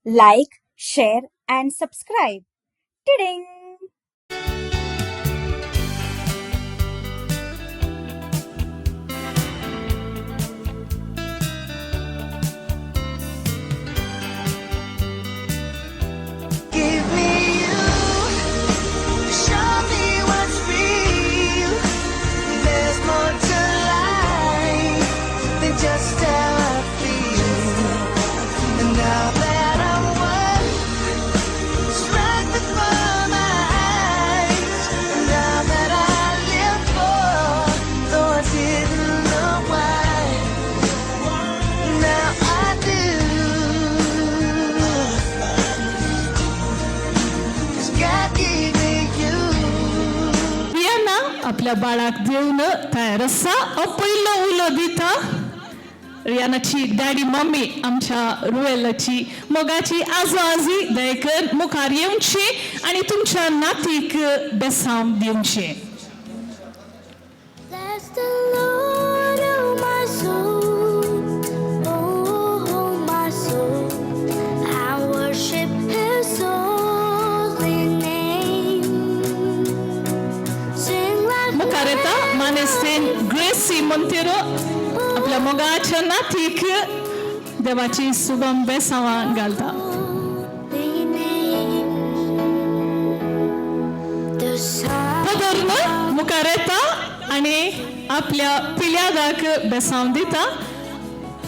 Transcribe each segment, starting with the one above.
Like, share and subscribe. Tiding! Give me you, show me what's real. There's more to life than just how I feel. And now that I'm one, it's right before my eyes. And now that I live for, though I didn't know why, now I do. Riyana आपल्या बाळाक देऊन तयार आसा पयलो उलो दिता रियानाची daddy mummy आमच्या रुएलाची मोगाची आजो आजी दयेकर मुखार येवची आणि तुमच्या नातीक बेसांव दिवचे. Bless the Lord, oh my soul, oh my soul, I worship His holy name. Sing like मुखार येता मानेस्तेन ग्रेसी मोंतेरो आपल्या मोगाच्या नातीक देवाची सुगम बेसांवां घालता. holy name. The sun. पदरन मुखार येता आणि आपल्या पिल्यादाक बेसांव दिता.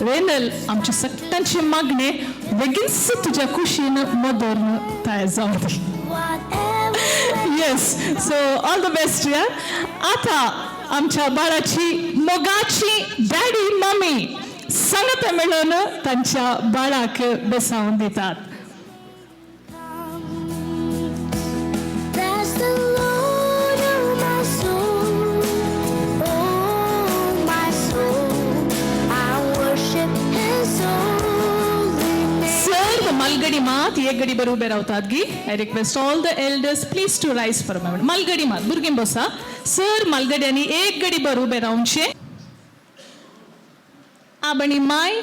रेनल आमचे सगळ्यांचे मागणे बेगीनच तुझ्या कुशीन मदरन तयार जाऊ दे. Whatever. Yes, so all the best यार. आता आमच्या बाळाची मोगाची डॅडी मम्मी सांगत मिळून त्यांच्या बाळाक बेसांव दितात. Bless the Lord, oh my soul, oh my soul, I worship His holy name. सर्व मालगडी मात एक गडी बर उभे रावतात गी. I request all the elders please to rise for a moment. मालगडी मात भुरगीं बसा. सर मालगड्यांनी एक गडी बर उभे रावचे. आबणी माय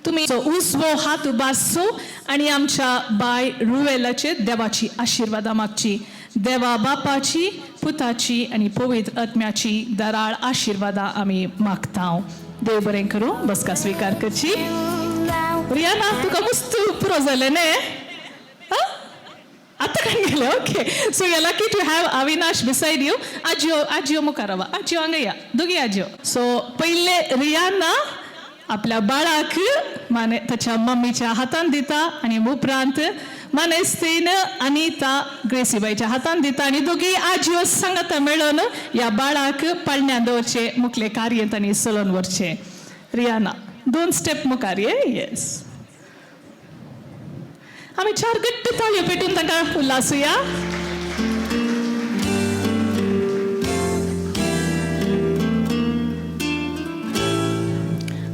तुम्ही उजवो हात उबासो आणि आमच्या बाय रुवेलाचे देवाची आशीर्वादा मागची. देवा बापाची पुताची आणि पवित्र आत्म्याची दराळ आशीर्वादा आम्ही मागता. देव बरें करूं. बसका स्वीकार करची. Now रियाना तुका मस्त पुरो झाले ने आता काय गेले. Okay, so you lucky to have Avinash beside you. आजिओ मुखारावा. आजिओ हांगा या. दोगी आजिओ. सो पहिले रियाना आपल्या बाळाक माने त्याच्या मम्मीच्या हातान दिता आणि उपरांत मानेस्तीन अनिता ग्रेसीबाईच्या हातान दिता आणि दोघी आजिओ सांगता मिळून या बाळाक पाळण्या दवरचे मुखले कार्य त्यांनी चलोवन वरचे. रियाना 2 स्टेप मुखार ये. येस, आम्ही 4 गट्ट ताळयो पेटून तांकां उल्हासूया.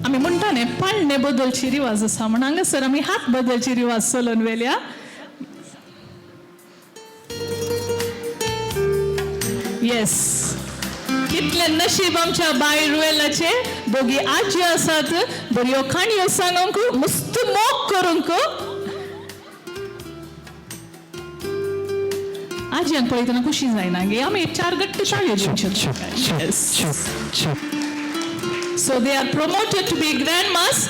आम्ही म्हणटाने पाळणे बदलची रिवाज आसा म्हण हांगासर आम्ही हात बदलची रिवाज चलोवन वेल्या. येस, कितले नशीब आमच्या बाय रुएलाचे. दोघी आजी आसात बऱ्यो खाणयो सांगूंक मस्त मोग करूंक. आजयांक पळयतना खुशी जायना गे. आमी 4 गट्ट ताळयो दिवच्यो. Yes, so they are promoted to be grand mass.